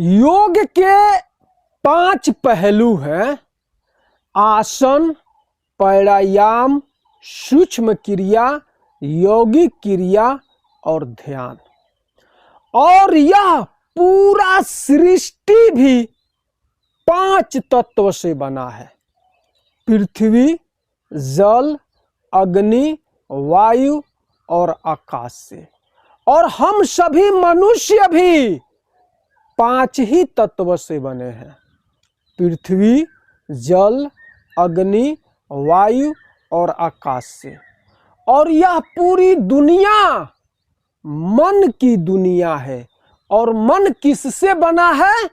योग के 5 पहलू हैं। आसन, प्राणायाम, सूक्ष्म क्रिया, यौगिक क्रिया और ध्यान। और यह पूरा सृष्टि भी 5 तत्व से बना है। पृथ्वी, जल, अग्नि, वायु और आकाश से। और हम सभी मनुष्य भी 5 ही तत्व से बने हैं। पृथ्वी, जल, अग्नि, वायु और आकाश से। और यह पूरी दुनिया मन की दुनिया है। और मन किससे बना है?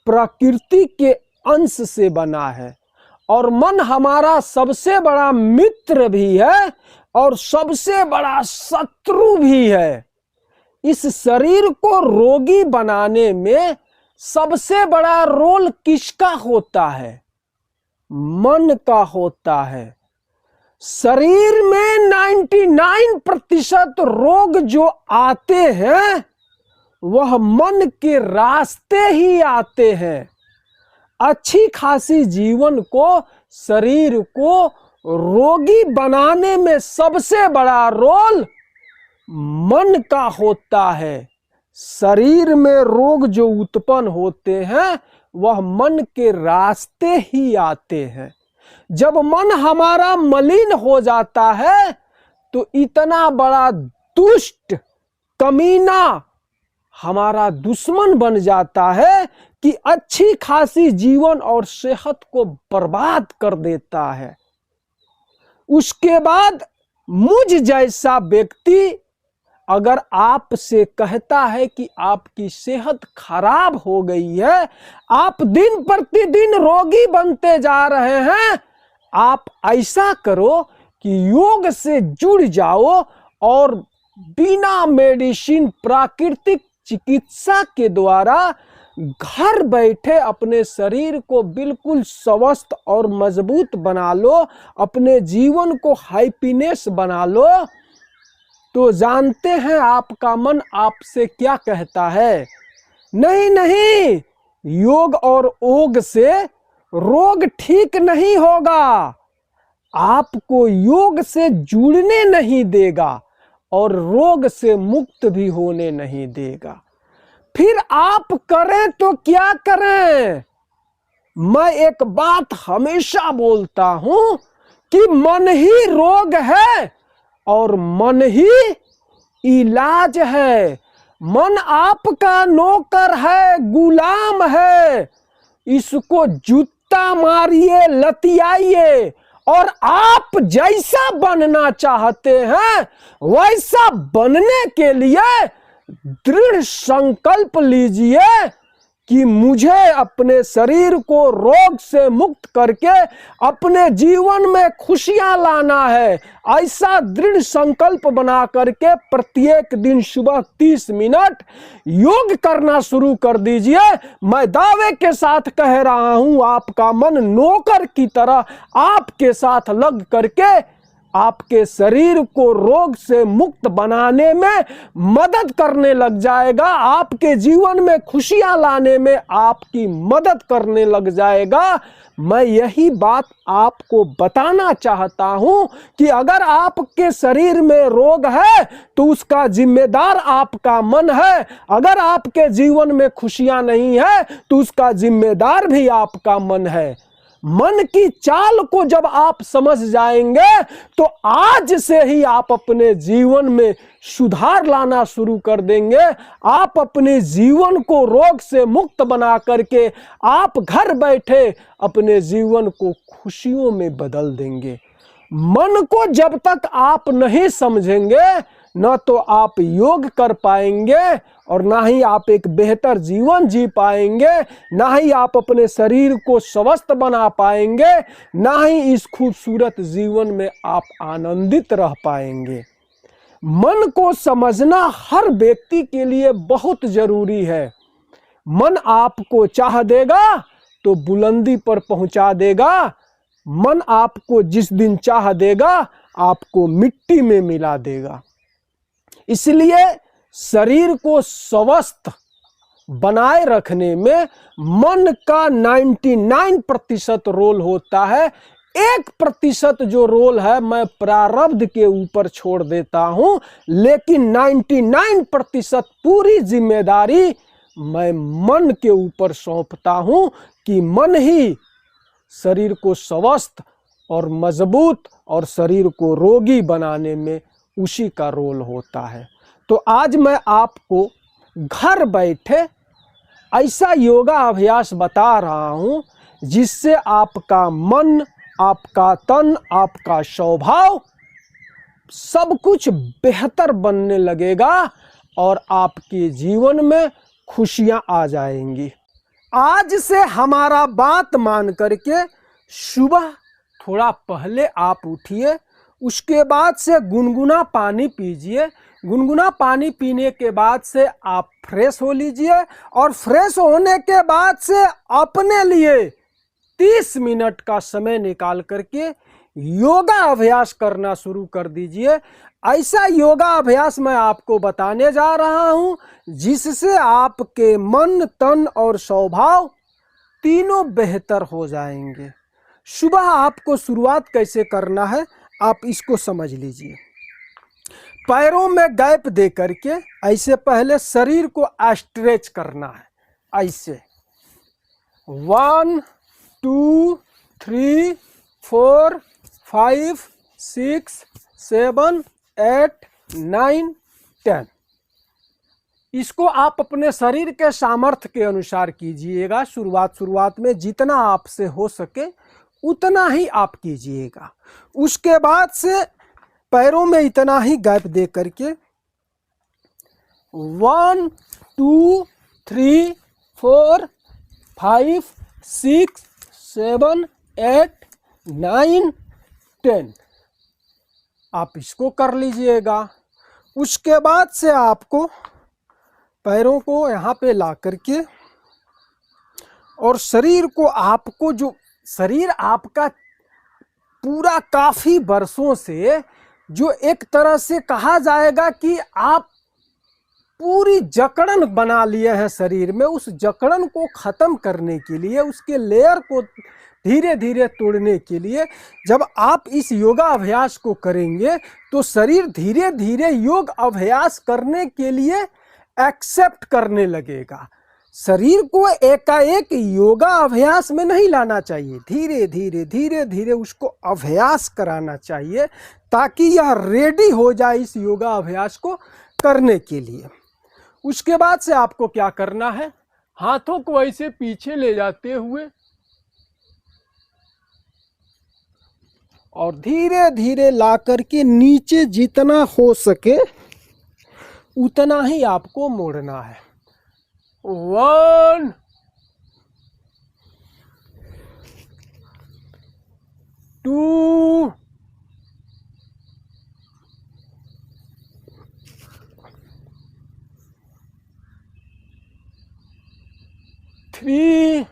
प्रकृति के अंश से बना है। और मन हमारा सबसे बड़ा मित्र भी है और सबसे बड़ा शत्रु भी है। इस शरीर को रोगी बनाने में सबसे बड़ा रोल किसका होता है? मन का होता है। शरीर में 99% रोग जो आते हैं वह मन के रास्ते ही आते हैं। अच्छी खासी जीवन को, शरीर को रोगी बनाने में सबसे बड़ा रोल मन का होता है। शरीर में रोग जो उत्पन्न होते हैं वह मन के रास्ते ही आते हैं। जब मन हमारा मलिन हो जाता है तो इतना बड़ा दुष्ट कमीना हमारा दुश्मन बन जाता है कि अच्छी खासी जीवन और सेहत को बर्बाद कर देता है। उसके बाद मुझ जैसा व्यक्ति अगर आपसे कहता है कि आपकी सेहत खराब हो गई है, आप दिन प्रतिदिन रोगी बनते जा रहे हैं, आप ऐसा करो कि योग से जुड़ जाओ और बिना मेडिसिन प्राकृतिक चिकित्सा के द्वारा घर बैठे अपने शरीर को बिल्कुल स्वस्थ और मजबूत बना लो, अपने जीवन को हैप्पीनेस बना लो। तो जानते हैं आपका मन आपसे क्या कहता है? नहीं नहीं, योग और ओग से रोग ठीक नहीं होगा, आपको योग से जुड़ने नहीं देगा और रोग से मुक्त भी होने नहीं देगा। फिर आप करें तो क्या करें? मैं एक बात हमेशा बोलता हूं कि मन ही रोग है और मन ही इलाज है। मन आपका नौकर है, गुलाम है। इसको जूता मारिए, लतियाइए और आप जैसा बनना चाहते हैं वैसा बनने के लिए दृढ़ संकल्प लीजिए कि मुझे अपने शरीर को रोग से मुक्त करके अपने जीवन में खुशियां लाना है। ऐसा दृढ़ संकल्प बना करके प्रत्येक दिन सुबह 30 मिनट योग करना शुरू कर दीजिए। मैं दावे के साथ कह रहा हूं, आपका मन नौकर की तरह आपके साथ लग करके आपके शरीर को रोग से मुक्त बनाने में मदद करने लग जाएगा, आपके जीवन में खुशियां लाने में आपकी मदद करने लग जाएगा। मैं यही बात आपको बताना चाहता हूं कि अगर आपके शरीर में रोग है तो उसका जिम्मेदार आपका मन है। अगर आपके जीवन में खुशियां नहीं है तो उसका जिम्मेदार भी आपका मन है। मन की चाल को जब आप समझ जाएंगे तो आज से ही आप अपने जीवन में सुधार लाना शुरू कर देंगे। आप अपने जीवन को रोग से मुक्त बना करके आप घर बैठे अपने जीवन को खुशियों में बदल देंगे। मन को जब तक आप नहीं समझेंगे न तो आप योग कर पाएंगे और ना ही आप एक बेहतर जीवन जी पाएंगे, ना ही आप अपने शरीर को स्वस्थ बना पाएंगे, ना ही इस खूबसूरत जीवन में आप आनंदित रह पाएंगे। मन को समझना हर व्यक्ति के लिए बहुत जरूरी है। मन आपको चाह देगा तो बुलंदी पर पहुंचा देगा। मन आपको जिस दिन चाह देगा आपको मिट्टी में मिला देगा। इसलिए शरीर को स्वस्थ बनाए रखने में मन का 99% रोल होता है। 1% जो रोल है मैं प्रारब्ध के ऊपर छोड़ देता हूं, लेकिन 99% पूरी जिम्मेदारी मैं मन के ऊपर सौंपता हूं कि मन ही शरीर को स्वस्थ और मजबूत और शरीर को रोगी बनाने में उसी का रोल होता है। तो आज मैं आपको घर बैठे ऐसा योगा अभ्यास बता रहा हूं जिससे आपका मन, आपका तन, आपका स्वभाव सब कुछ बेहतर बनने लगेगा और आपके जीवन में खुशियां आ जाएंगी। आज से हमारा बात मान करके सुबह थोड़ा पहले आप उठिए, उसके बाद से गुनगुना पानी पीजिए। गुनगुना पानी पीने के बाद से आप फ्रेश हो लीजिए और फ्रेश होने के बाद से अपने लिए 30 मिनट का समय निकाल करके योगा अभ्यास करना शुरू कर दीजिए। ऐसा योगा अभ्यास मैं आपको बताने जा रहा हूं जिससे आपके मन, तन और स्वभाव तीनों बेहतर हो जाएंगे। सुबह आपको शुरुआत कैसे करना है आप इसको समझ लीजिए। पैरों में गैप दे करके ऐसे पहले शरीर को स्ट्रेच करना है। ऐसे 1 2 3 4 5 6 7 8 9 10। इसको आप अपने शरीर के सामर्थ्य के अनुसार कीजिएगा। शुरुआत में जितना आपसे हो सके उतना ही आप कीजिएगा। उसके बाद से पैरों में इतना ही गैप दे करके 1 2 3 4 5 6 7 8 9 10 आप इसको कर लीजिएगा। उसके बाद से आपको पैरों को यहाँ पे ला करके और शरीर को, आपको जो शरीर आपका पूरा काफी वर्षों से जो एक तरह से कहा जाएगा कि आप पूरी जकड़न बना लिए हैं शरीर में, उस जकड़न को खत्म करने के लिए, उसके लेयर को धीरे धीरे तोड़ने के लिए जब आप इस योगा अभ्यास को करेंगे तो शरीर धीरे धीरे योग अभ्यास करने के लिए एक्सेप्ट करने लगेगा। शरीर को एकाएक योगा अभ्यास में नहीं लाना चाहिए, धीरे धीरे उसको अभ्यास कराना चाहिए ताकि यह रेडी हो जाए इस योगा अभ्यास को करने के लिए। उसके बाद से आपको क्या करना है, हाथों को ऐसे पीछे ले जाते हुए और धीरे धीरे ला करके नीचे जितना हो सके उतना ही आपको मोड़ना है। 1 2 3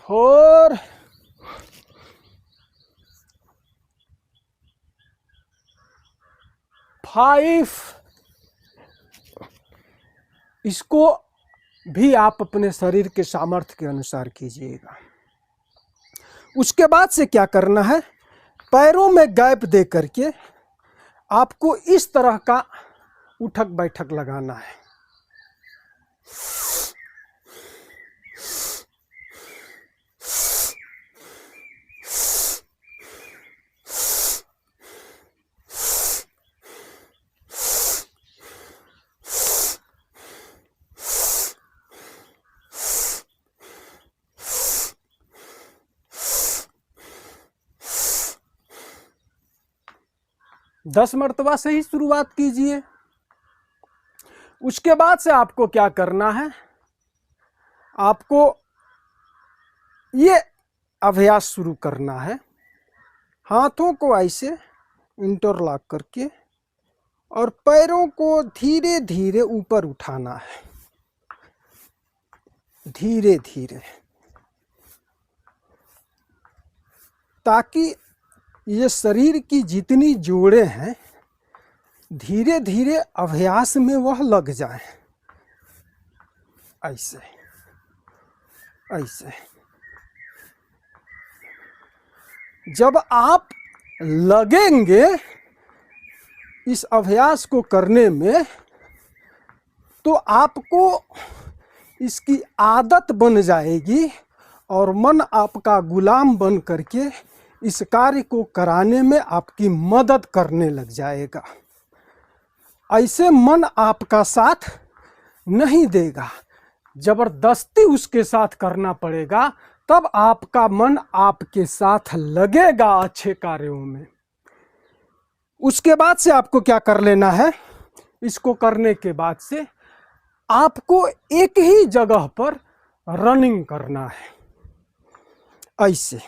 4 5। इसको भी आप अपने शरीर के सामर्थ्य के अनुसार कीजिएगा। उसके बाद से क्या करना है, पैरों में गैप दे करके आपको इस तरह का उठक बैठक लगाना है। दस मर्तबा से ही शुरुआत कीजिए। उसके बाद से आपको क्या करना है, आपको ये अभ्यास शुरू करना है। हाथों को ऐसे इंटरलॉक करके और पैरों को धीरे धीरे ऊपर उठाना है, धीरे धीरे, ताकि ये शरीर की जितनी जोड़ें हैं धीरे धीरे अभ्यास में वह लग जाए। ऐसे ऐसे जब आप लगेंगे इस अभ्यास को करने में, तो आपको इसकी आदत बन जाएगी और मन आपका गुलाम बन करके इस कार्य को कराने में आपकी मदद करने लग जाएगा। ऐसे मन आपका साथ नहीं देगा, जबरदस्ती उसके साथ करना पड़ेगा, तब आपका मन आपके साथ लगेगा अच्छे कार्यों में। उसके बाद से आपको क्या कर लेना है, इसको करने के बाद से आपको एक ही जगह पर रनिंग करना है। ऐसे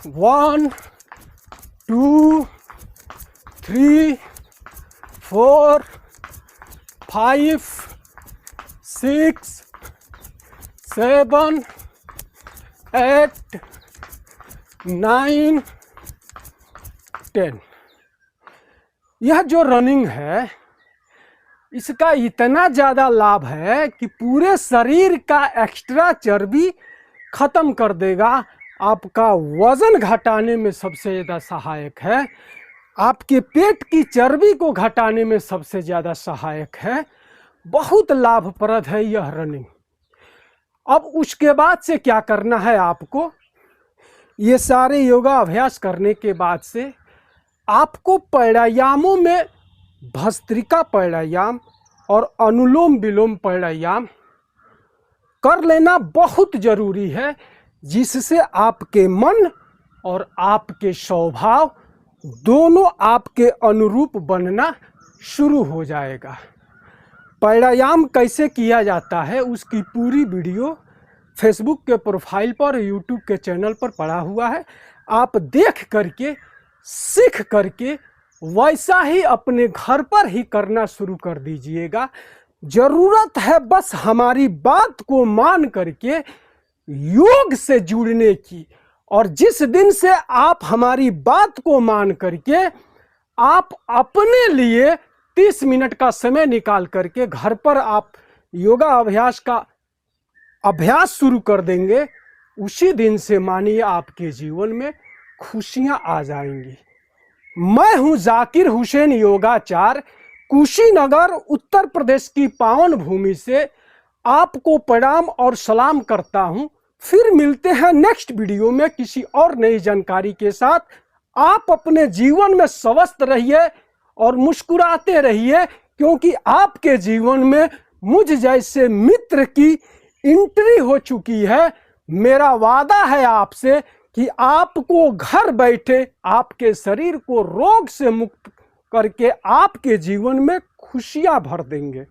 1 2 3 4 5 6 7 8 9 10। यह जो रनिंग है इसका इतना ज़्यादा लाभ है कि पूरे शरीर का एक्स्ट्रा चर्बी खत्म कर देगा। आपका वजन घटाने में सबसे ज़्यादा सहायक है, आपके पेट की चर्बी को घटाने में सबसे ज़्यादा सहायक है। बहुत लाभप्रद है यह रनिंग। अब उसके बाद से क्या करना है आपको, ये सारे योगा अभ्यास करने के बाद से आपको प्राणायामों में भस्त्रिका प्राणायाम और अनुलोम विलोम प्राणायाम कर लेना बहुत जरूरी है, जिससे आपके मन और आपके स्वभाव दोनों आपके अनुरूप बनना शुरू हो जाएगा। प्राणायाम कैसे किया जाता है उसकी पूरी वीडियो फेसबुक के प्रोफाइल पर, यूट्यूब के चैनल पर पड़ा हुआ है। आप देख करके सीख करके वैसा ही अपने घर पर ही करना शुरू कर दीजिएगा। जरूरत है बस हमारी बात को मान करके योग से जुड़ने की। और जिस दिन से आप हमारी बात को मान करके आप अपने लिए 30 मिनट का समय निकाल करके घर पर आप योगा अभ्यास का अभ्यास शुरू कर देंगे, उसी दिन से मानिए आपके जीवन में खुशियां आ जाएंगी। मैं हूं जाकिर हुसैन योगाचार्य, कुशीनगर उत्तर प्रदेश की पावन भूमि से आपको प्रणाम और सलाम करता हूं। फिर मिलते हैं नेक्स्ट वीडियो में किसी और नई जानकारी के साथ। आप अपने जीवन में स्वस्थ रहिए और मुस्कुराते रहिए, क्योंकि आपके जीवन में मुझ जैसे मित्र की एंट्री हो चुकी है। मेरा वादा है आपसे कि आपको घर बैठे आपके शरीर को रोग से मुक्त करके आपके जीवन में खुशियां भर देंगे।